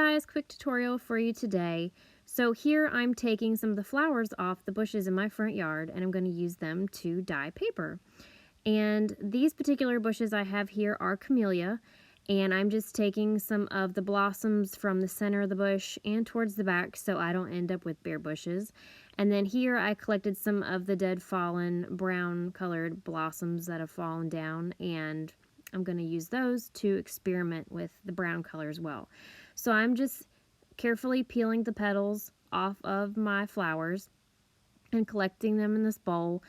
guys, quick tutorial for you today. So here I'm taking some of the flowers off the bushes in my front yard and I'm going to use them to dye paper. And these particular bushes I have here are Camellia, and I'm just taking some of the blossoms from the center of the bush and towards the back so I don't end up with bare bushes. And then here I collected some of the dead fallen brown colored blossoms that have fallen down, and I'm going to use those to experiment with the brown color as well. So I'm just carefully peeling the petals off of my flowers and collecting them in this bowl.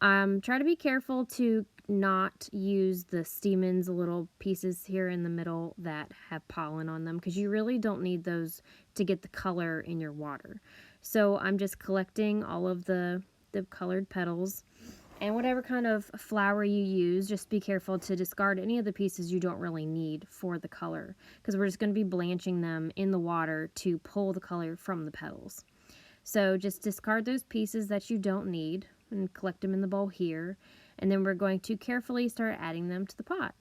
Try to be careful to not use the stamens, little pieces here in the middle that have pollen on them, because you really don't need those to get the color in your water. So I'm just collecting all of the colored petals. And whatever kind of flower you use, just be careful to discard any of the pieces you don't really need for the color, because we're just going to be blanching them in the water to pull the color from the petals. So just discard those pieces that you don't need and collect them in the bowl here, and then we're going to carefully start adding them to the pot.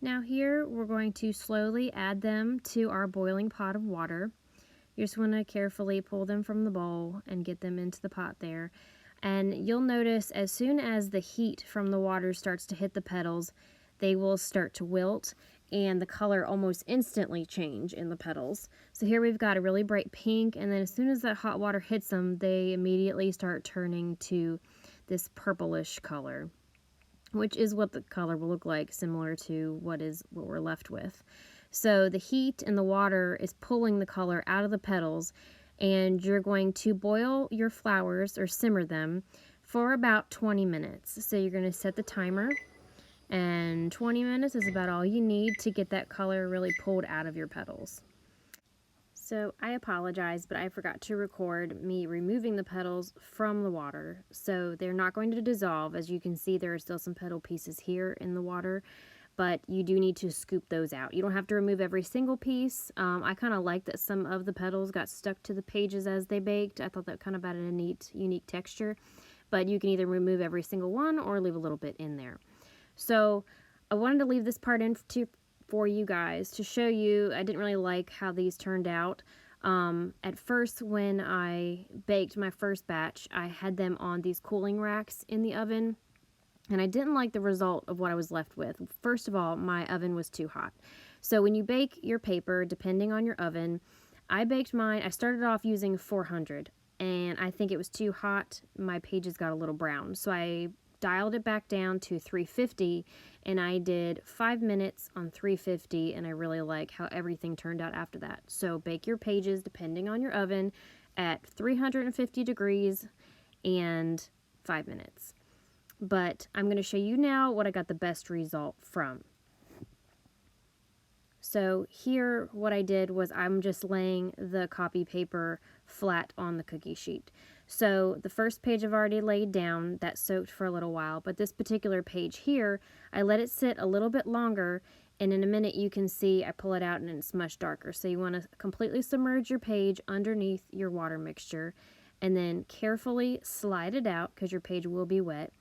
Now here we're going to slowly add them to our boiling pot of water. You just want to carefully pull them from the bowl and get them into the pot there. And you'll notice as soon as the heat from the water starts to hit the petals, they will start to wilt and the color almost instantly change in the petals. So here we've got a really bright pink, and then as soon as that hot water hits them, they immediately start turning to this purplish color, which is what the color will look like, similar to what we're left with. So the heat and the water is pulling the color out of the petals, and you're going to boil your flowers or simmer them for about 20 minutes. So you're going to set the timer, and 20 minutes is about all you need to get that color really pulled out of your petals. So I apologize, but I forgot to record me removing the petals from the water. So they're not going to dissolve. As you can see, there are still some petal pieces here in the water, but you do need to scoop those out. You don't have to remove every single piece. I kind of like that some of the petals got stuck to the pages as they baked. I thought that kind of added a neat, unique texture, but you can either remove every single one or leave a little bit in there. So I wanted to leave this part in for you guys to show you. I didn't really like how these turned out. At first, when I baked my first batch, I had them on these cooling racks in the oven, and I didn't like the result of what I was left with. First of all, my oven was too hot. So when you bake your paper, depending on your oven, I baked mine, I started off using 400, and I think it was too hot. My pages got a little brown, so I dialed it back down to 350, and I did 5 minutes on 350, and I really like how everything turned out after that. So bake your pages, depending on your oven, at 350 degrees and 5 minutes. But I'm going to show you now what I got the best result from. So here what I did was I'm just laying the copy paper flat on the cookie sheet. So the first page I've already laid down, that soaked for a little while, but this particular page here, I let it sit a little bit longer, and in a minute you can see I pull it out and it's much darker. So you want to completely submerge your page underneath your water mixture and then carefully slide it out, because your page will be wet.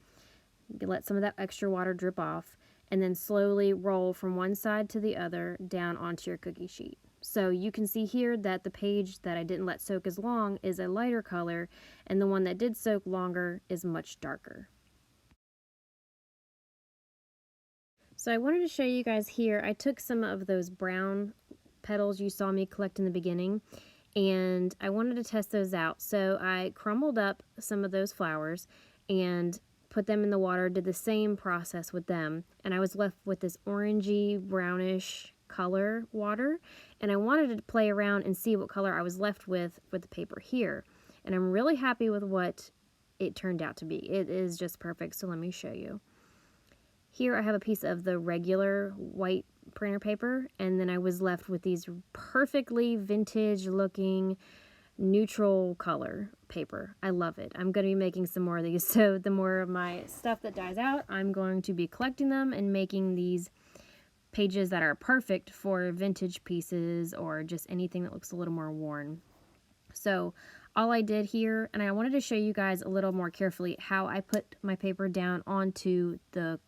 You let some of that extra water drip off, and then slowly roll from one side to the other down onto your cookie sheet. So you can see here that the page that I didn't let soak as long is a lighter color, and the one that did soak longer is much darker. So I wanted to show you guys here, I took some of those brown petals you saw me collect in the beginning, and I wanted to test those out. So I crumbled up some of those flowers and put them in the water, did the same process with them, and I was left with this orangey brownish color water, and I wanted to play around and see what color I was left with the paper here, and I'm really happy with what it turned out to be. It is just perfect. So let me show you. Here I have a piece of the regular white printer paper, and then I was left with these perfectly vintage looking neutral color paper. I love it. I'm going to be making some more of these, so the more of my stuff that dies out, I'm going to be collecting them and making these pages that are perfect for vintage pieces or just anything that looks a little more worn. So all I did here, and I wanted to show you guys a little more carefully how I put my paper down onto the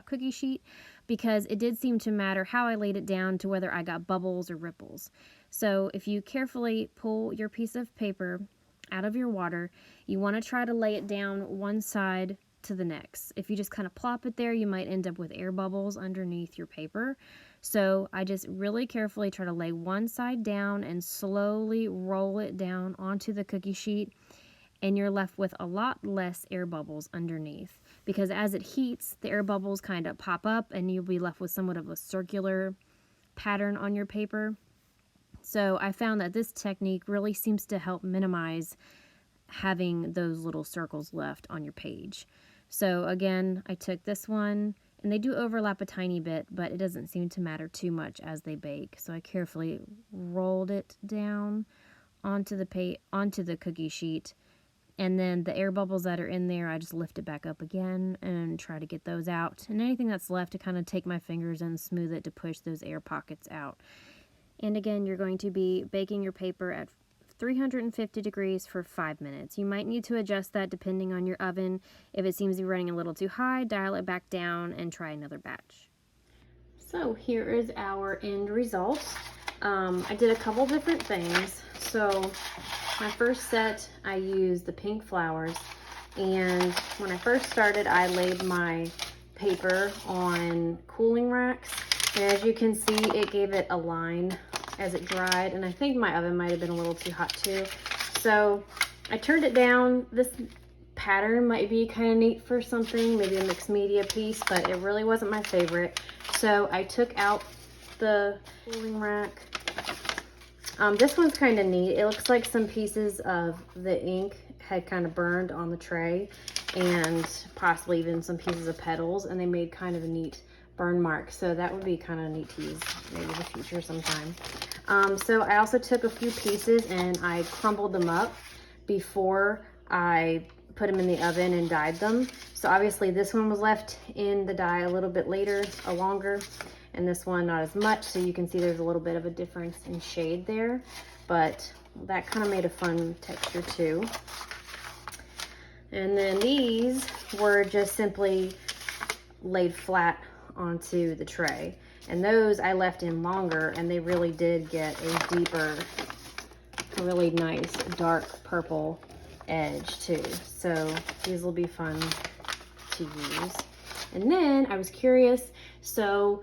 cookie sheet, because it did seem to matter how I laid it down to whether I got bubbles or ripples. So if you carefully pull your piece of paper out of your water, you want to try to lay it down one side to the next. If you just kind of plop it there, you might end up with air bubbles underneath your paper. So I just really carefully try to lay one side down and slowly roll it down onto the cookie sheet, and you're left with a lot less air bubbles underneath, because as it heats, the air bubbles kind of pop up and you'll be left with somewhat of a circular pattern on your paper. So I found that this technique really seems to help minimize having those little circles left on your page. So again, I took this one, and they do overlap a tiny bit, but it doesn't seem to matter too much as they bake. So I carefully rolled it down onto the cookie sheet, and then the air bubbles that are in there, I just lift it back up again and try to get those out. And anything that's left, to kind of take my fingers and smooth it to push those air pockets out. And again, you're going to be baking your paper at 350 degrees for 5 minutes. You might need to adjust that depending on your oven. If it seems to be running a little too high, dial it back down and try another batch. So here is our end result. I did a couple different things. So my first set, I used the pink flowers, and when I first started, I laid my paper on cooling racks, and as you can see, it gave it a line as it dried, and I think my oven might have been a little too hot too. So I turned it down. This pattern might be kind of neat for something, maybe a mixed media piece, but it really wasn't my favorite. So I took out the cooling rack. This one's kind of neat. It looks like some pieces of the ink had kind of burned on the tray, and possibly even some pieces of petals, and they made kind of a neat burn mark. So that would be kind of neat to use maybe in the future sometime. So I also took a few pieces and I crumbled them up before I put them in the oven and dyed them. So obviously this one was left in the dye a little bit later or longer, and this one not as much. So you can see there's a little bit of a difference in shade there, but that kind of made a fun texture too. And then these were just simply laid flat onto the tray, and those I left in longer, and they really did get a deeper, really nice dark purple edge too. So these will be fun to use. And then I was curious, so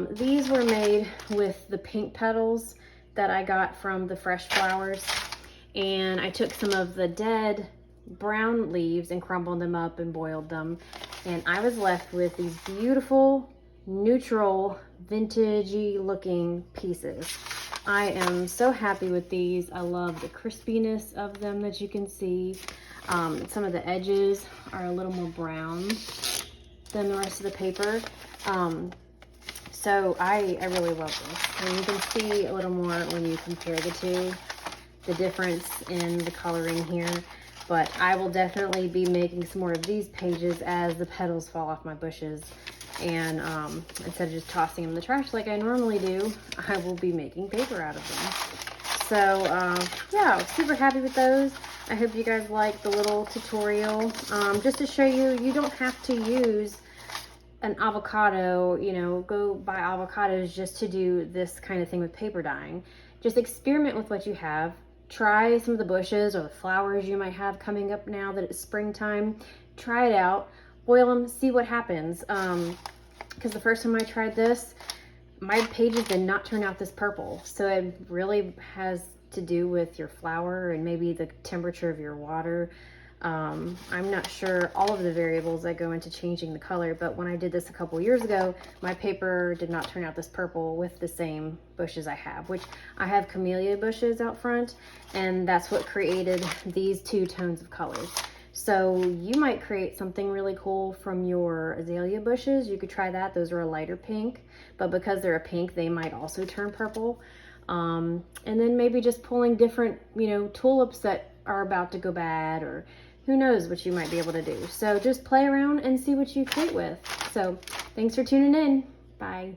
these were made with the pink petals that I got from the fresh flowers, and I took some of the dead brown leaves and crumbled them up and boiled them, and I was left with these beautiful neutral vintagey looking pieces. I am so happy with these. I love the crispiness of them that you can see. Some of the edges are a little more brown than the rest of the paper. So I really love this. And you can see a little more when you compare the two, the difference in the coloring here. But I will definitely be making some more of these pages as the petals fall off my bushes. And instead of just tossing them in the trash like I normally do, I will be making paper out of them. So yeah, super happy with those. I hope you guys like the little tutorial. Just to show you, you don't have to use an avocado, you know, go buy avocados just to do this kind of thing with paper dyeing. Just experiment with what you have. Try some of the bushes or the flowers you might have coming up now that it's springtime. Try it out, boil them, see what happens. Because the first time I tried this, my pages did not turn out this purple. So it really has to do with your flower and maybe the temperature of your water. I'm not sure all of the variables that go into changing the color, but when I did this a couple years ago, my paper did not turn out this purple with the same bushes I have, which I have camellia bushes out front, and that's what created these two tones of colors. So you might create something really cool from your azalea bushes. You could try that. Those are a lighter pink, but because they're a pink, they might also turn purple. And then maybe just pulling different, you know, tulips that are about to go bad, or who knows what you might be able to do. So just play around and see what you create with. So thanks for tuning in. Bye.